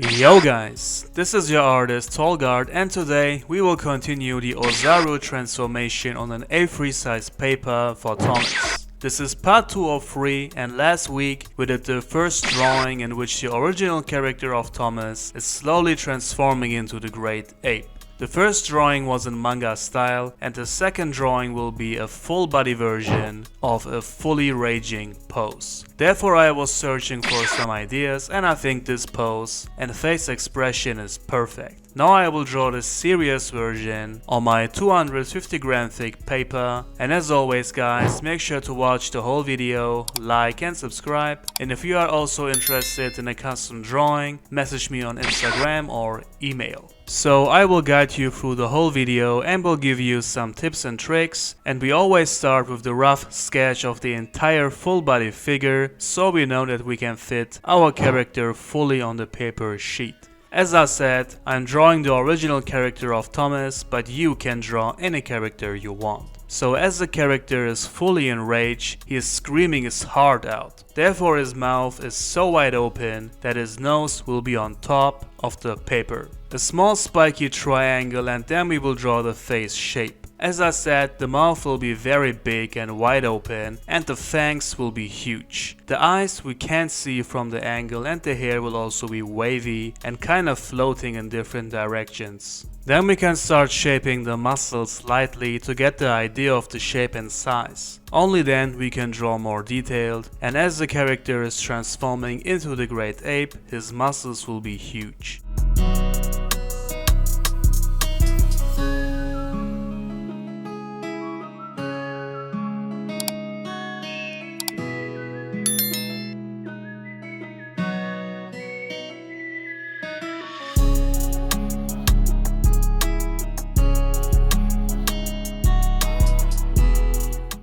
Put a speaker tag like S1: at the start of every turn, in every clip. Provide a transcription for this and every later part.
S1: Yo guys, this is your artist Tolg, and today we will continue the Ozaru transformation on an A3 size paper for Thomas. This is part 2 of 3, and last week we did the first drawing in which the original character of Thomas is slowly transforming into the great ape. The first drawing was in manga style, and the second drawing will be a full body version of a fully raging pose. Therefore I was searching for some ideas, and I think this pose and face expression is perfect. Now I will draw the serious version on my 250 gram thick paper, and as always guys, make sure to watch the whole video, like and subscribe, and if you are also interested in a custom drawing, message me on Instagram or email. So I will guide you through the whole video and will give you some tips and tricks, and we always start with the rough sketch of the entire full body figure so we know that we can fit our character fully on the paper sheet. As I said, I'm drawing the original character of Thomas, but you can draw any character you want. So as the character is fully enraged, he is screaming his heart out. Therefore his mouth is so wide open that his nose will be on top of the paper. A small spiky triangle, and then we will draw the face shape. As I said, the mouth will be very big and wide open, and the fangs will be huge. The eyes we can't see from the angle, and the hair will also be wavy and kind of floating in different directions. Then we can start shaping the muscles slightly to get the idea of the shape and size. Only then we can draw more detailed, and as the character is transforming into the great ape, his muscles will be huge.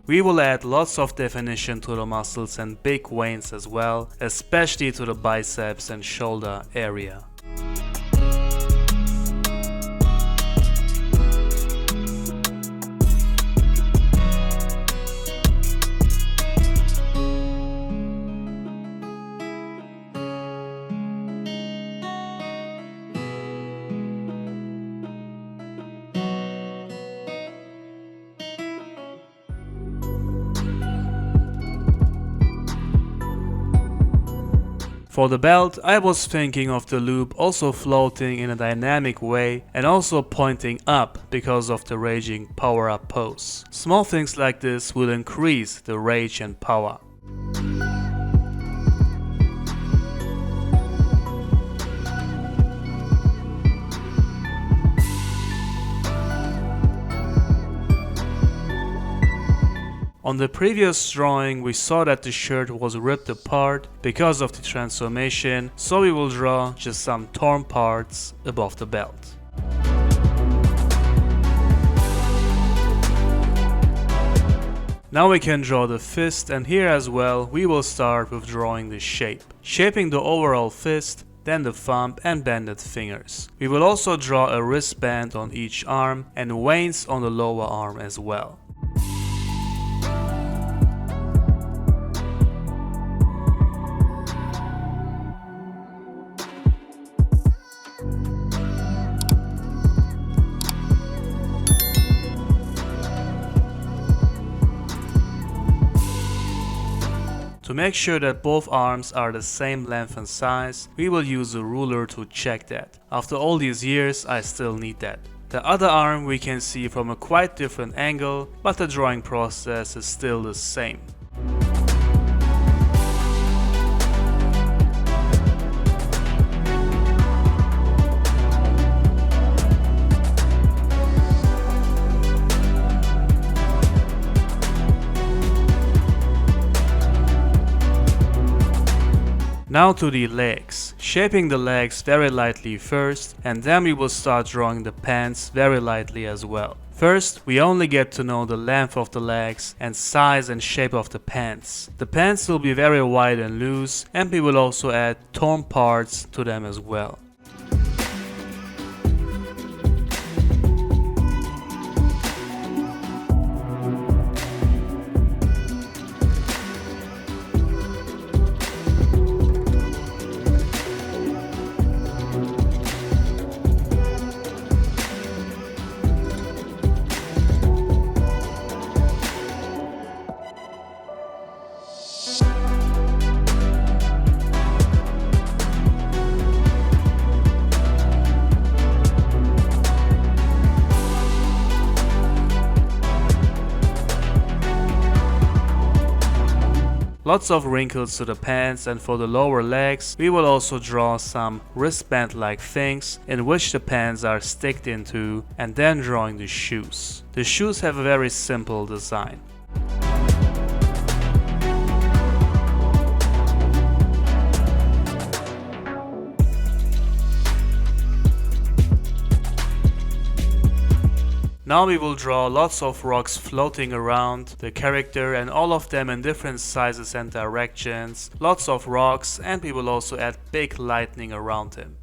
S1: We will add lots of definition to the muscles and big veins as well, especially to the biceps and shoulder area. For the belt, I was thinking of the loop also floating in a dynamic way and also pointing up because of the raging power-up pose. Small things like this will increase the rage and power. On the previous drawing we saw that the shirt was ripped apart because of the transformation, so we will draw just some torn parts above the belt. Now we can draw the fist, and here as well we will start with drawing the shape. Shaping the overall fist, then the thumb and banded fingers. We will also draw a wristband on each arm and veins on the lower arm as well. To make sure that both arms are the same length and size, we will use a ruler to check that. After all these years, I still need that. The other arm we can see from a quite different angle, but the drawing process is still the same. Now to the legs. Shaping the legs very lightly first, and then we will start drawing the pants very lightly as well. First, we only get to know the length of the legs and size and shape of the pants. The pants will be very wide and loose, and we will also add torn parts to them as well. lots of wrinkles to the pants, and for the lower legs we will also draw some wristband like things in which the pants are sticked into, and then drawing the shoes. The shoes have a very simple design. Now we will draw lots of rocks floating around the character, and all of them in different sizes and directions. Lots of rocks, and we will also add big lightning around him.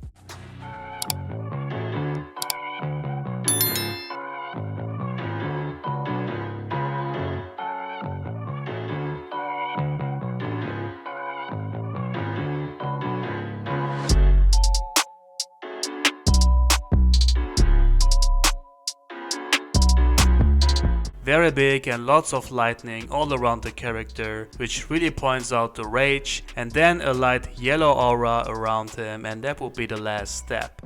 S1: Very big and lots of lightning all around the character, which really points out the rage, and then a light yellow aura around him, and that will be the last step.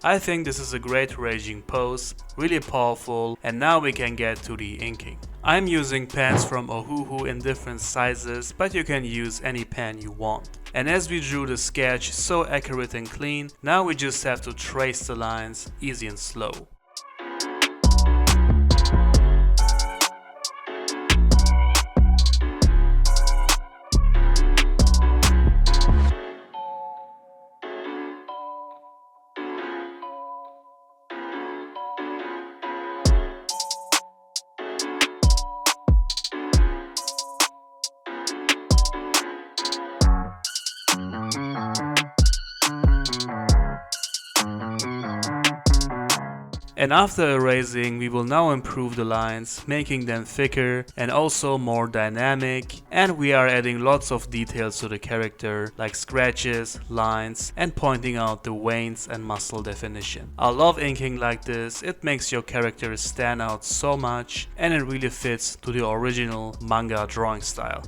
S1: I think this is a great raging pose, really powerful, and now we can get to the inking. I'm using pens from Ohuhu in different sizes, but you can use any pen you want. And as we drew the sketch so accurate and clean, now we just have to trace the lines easy and slow. And after erasing, we will now improve the lines, making them thicker and also more dynamic. And we are adding lots of details to the character, like scratches, lines, and pointing out the veins and muscle definition. I love inking like this, it makes your character stand out so much, and it really fits to the original manga drawing style.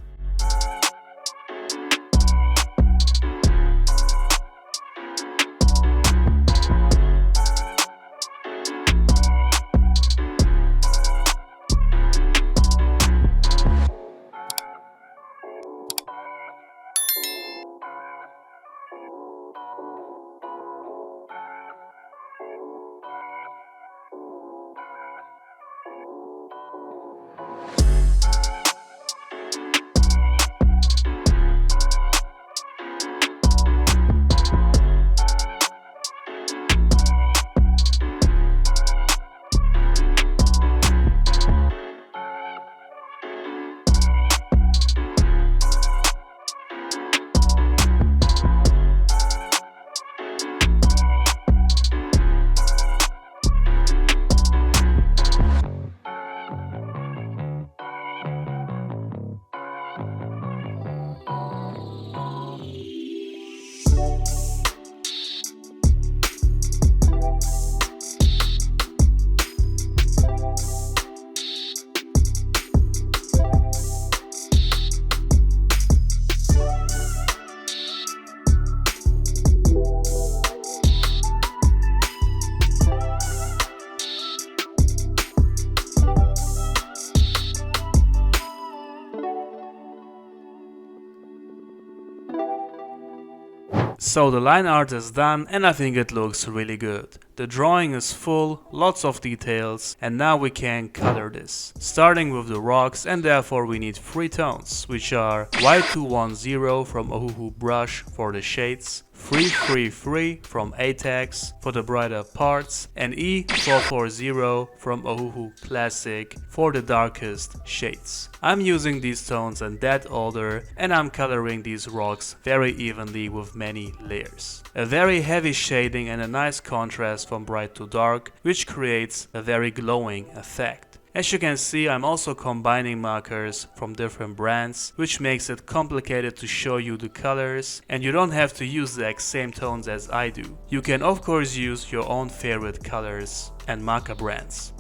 S1: So the line art is done, and I think it looks really good. The drawing is full, lots of details, and now we can color this. Starting with the rocks, and therefore we need 3 tones, which are Y210 from Ohuhu Brush for the shades, 333 from Atex for the brighter parts, and E440 from Ohuhu Classic for the darkest shades. I'm using these tones in that order, and I'm coloring these rocks very evenly with many layers. A very heavy shading and a nice contrast from bright to dark, which creates a very glowing effect. As you can see, I'm also combining markers from different brands, which makes it complicated to show you the colors, and you don't have to use the exact same tones as I do. You can of course use your own favorite colors and marker brands.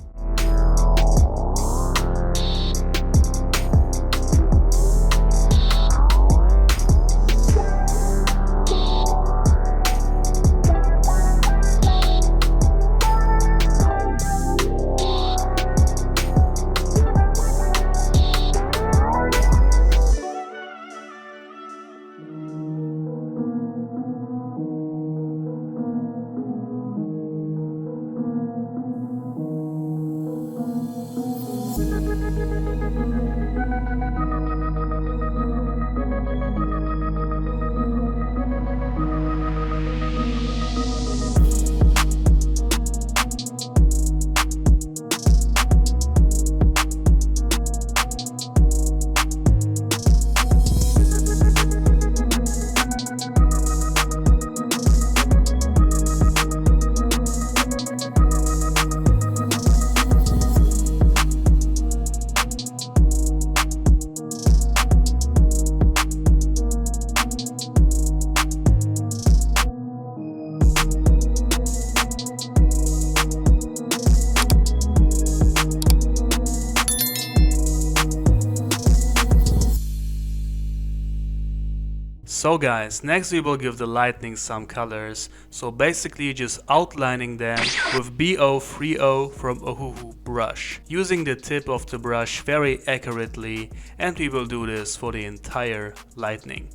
S1: So guys, next we will give the lightning some colors, so basically just outlining them with BO30 from Ohuhu brush, using the tip of the brush very accurately, and we will do this for the entire lightning.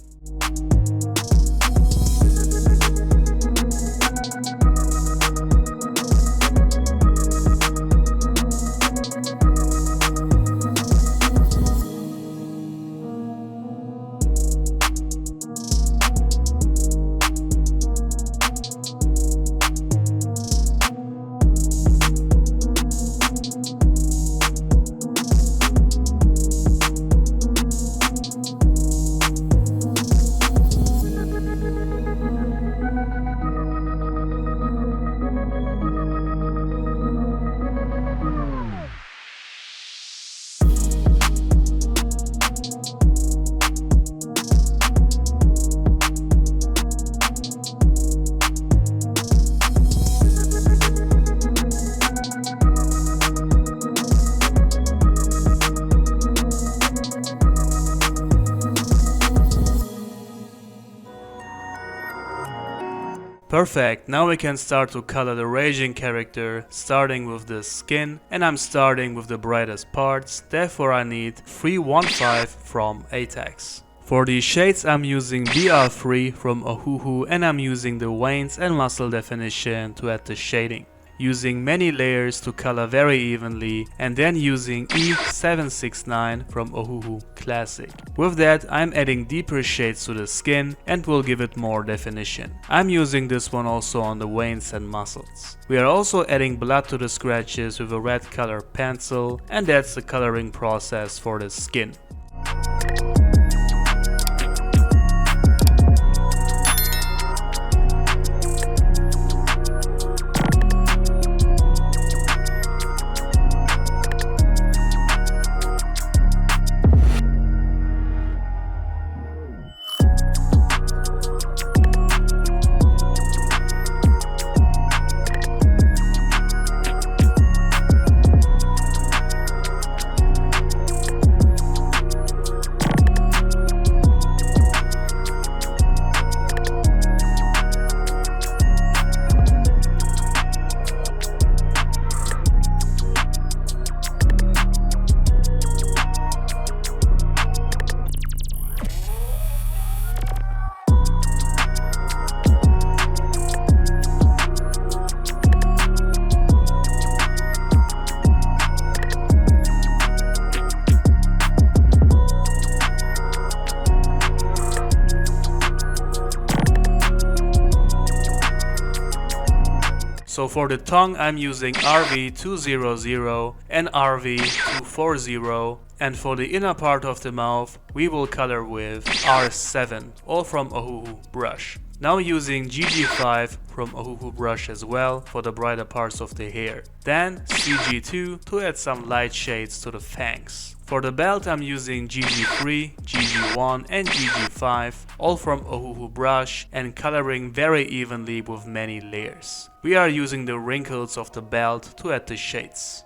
S1: Perfect, now we can start to color the raging character, starting with the skin, and I'm starting with the brightest parts, therefore I need 315 from ATEX. For the shades I'm using BR3 from Ohuhu, and I'm using the veins and muscle definition to add the shading. Using many layers to color very evenly, and then using E769 from Ohuhu Classic. With that, I'm adding deeper shades to the skin and will give it more definition. I'm using this one also on the veins and muscles. We are also adding blood to the scratches with a red color pencil, and that's the coloring process for the skin. So for the tongue I'm using RV200 and RV240, and for the inner part of the mouth we will color with R7, all from Ohuhu brush. Now using GG5 from Ohuhu brush as well for the brighter parts of the hair. Then CG2 to add some light shades to the fangs. For the belt I'm using GG3, GG1 and GG5, all from Ohuhu brush, and coloring very evenly with many layers. We are using the wrinkles of the belt to add the shades.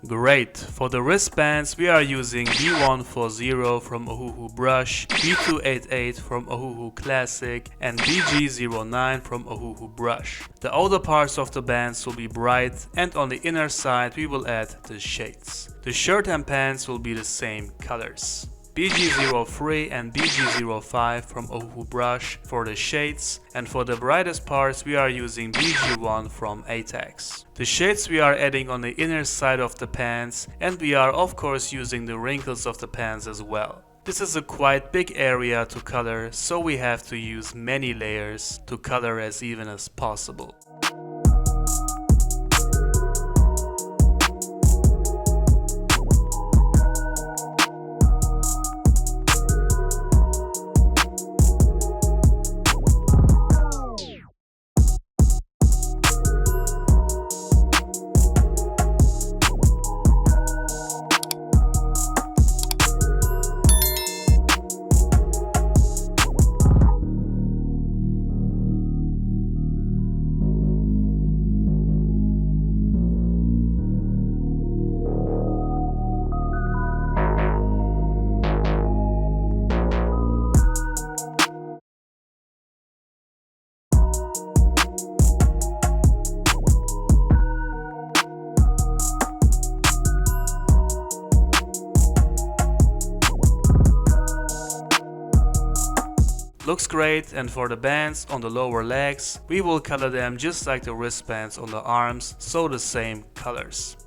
S1: Great! For the wristbands we are using B140 from Ohuhu brush, B288 from Ohuhu classic and BG09 from Ohuhu brush. The outer parts of the bands will be bright and on the inner side we will add the shades. The shirt and pants will be the same colors. BG03 and BG05 from Ohuhu brush for the shades, and for the brightest parts we are using BG1 from ATEX. The shades we are adding on the inner side of the pants, and we are of course using the wrinkles of the pants as well. This is a quite big area to color, so we have to use many layers to color as even as possible. Looks great, and for the bands on the lower legs, we will color them just like the wristbands on the arms, so the same colors.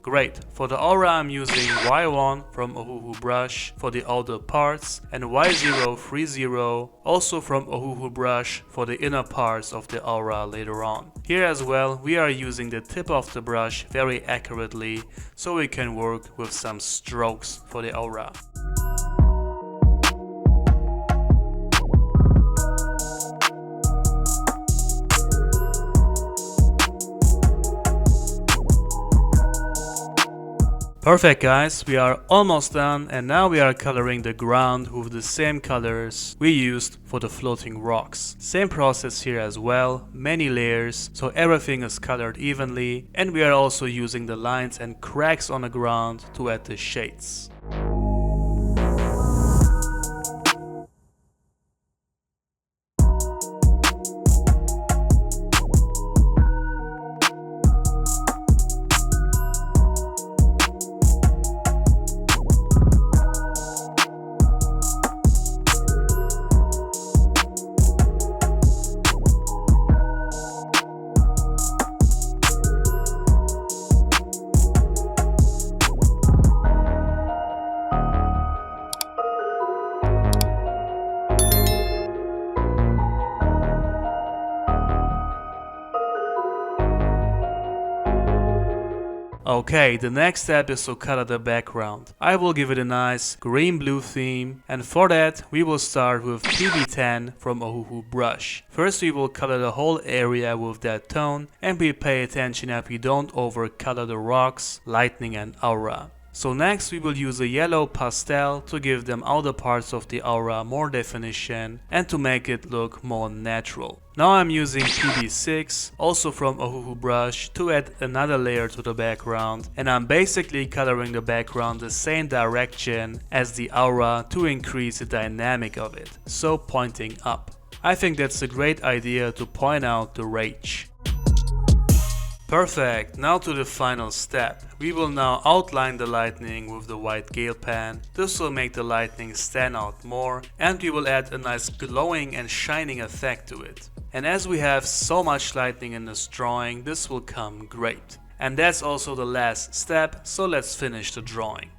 S1: Great. For the aura I'm using Y1 from Ohuhu brush for the outer parts and Y030 also from Ohuhu brush for the inner parts of the aura later on. Here as well we are using the tip of the brush very accurately so we can work with some strokes for the aura. Perfect guys, we are almost done, and now we are coloring the ground with the same colors we used for the floating rocks. Same process here as well, many layers, so everything is colored evenly, and we are also using the lines and cracks on the ground to add the shades. Okay, the next step is to color the background. I will give it a nice green-blue theme, and for that we will start with PB10 from Ohuhu brush. First we will color the whole area with that tone, and we pay attention that we don't overcolor the rocks, lightning and aura. So next we will use a yellow pastel to give them outer parts of the aura more definition and to make it look more natural. Now I'm using PB6, also from Ohuhu brush, to add another layer to the background, and I'm basically coloring the background the same direction as the aura to increase the dynamic of it, so pointing up. I think that's a great idea to point out the rage. Perfect, now to the final step. We will now outline the lightning with the white gel pen. This will make the lightning stand out more, and we will add a nice glowing and shining effect to it. And as we have so much lightning in this drawing, this will come great. And that's also the last step, so let's finish the drawing.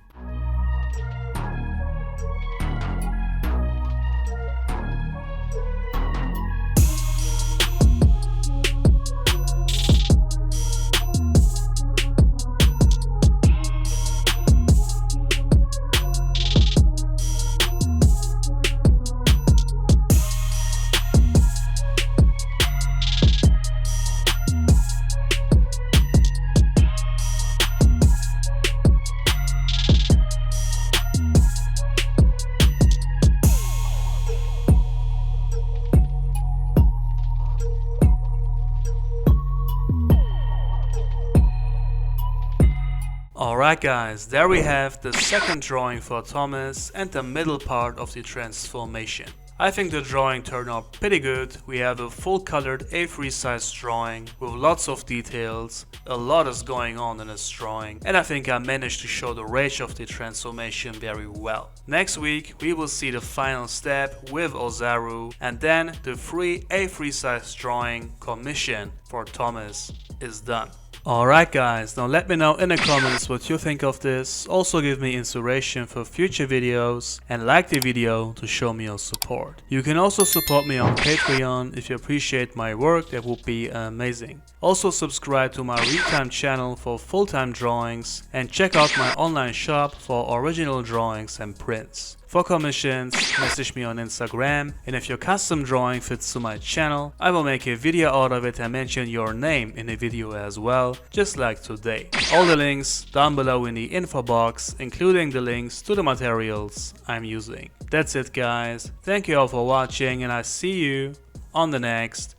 S1: Alright guys, there we have the second drawing for Thomas and the middle part of the transformation. I think the drawing turned out pretty good. We have a full colored A3 size drawing with lots of details. A lot is going on in this drawing, and I think I managed to show the range of the transformation very well. Next week we will see the final step with Ozaru, and then the free A3 size drawing commission for Thomas is done. Alright guys, now let me know in the comments what you think of this. Also give me inspiration for future videos and like the video to show me your support. You can also support me on Patreon if you appreciate my work, that would be amazing. Also subscribe to my real-time channel for full-time drawings and check out my online shop for original drawings and prints. For commissions, message me on Instagram, and if your custom drawing fits to my channel, I will make a video out of it and mention your name in the video as well, just like today. All the links down below in the info box, including the links to the materials I'm using. That's it guys, thank you all for watching and I see you on the next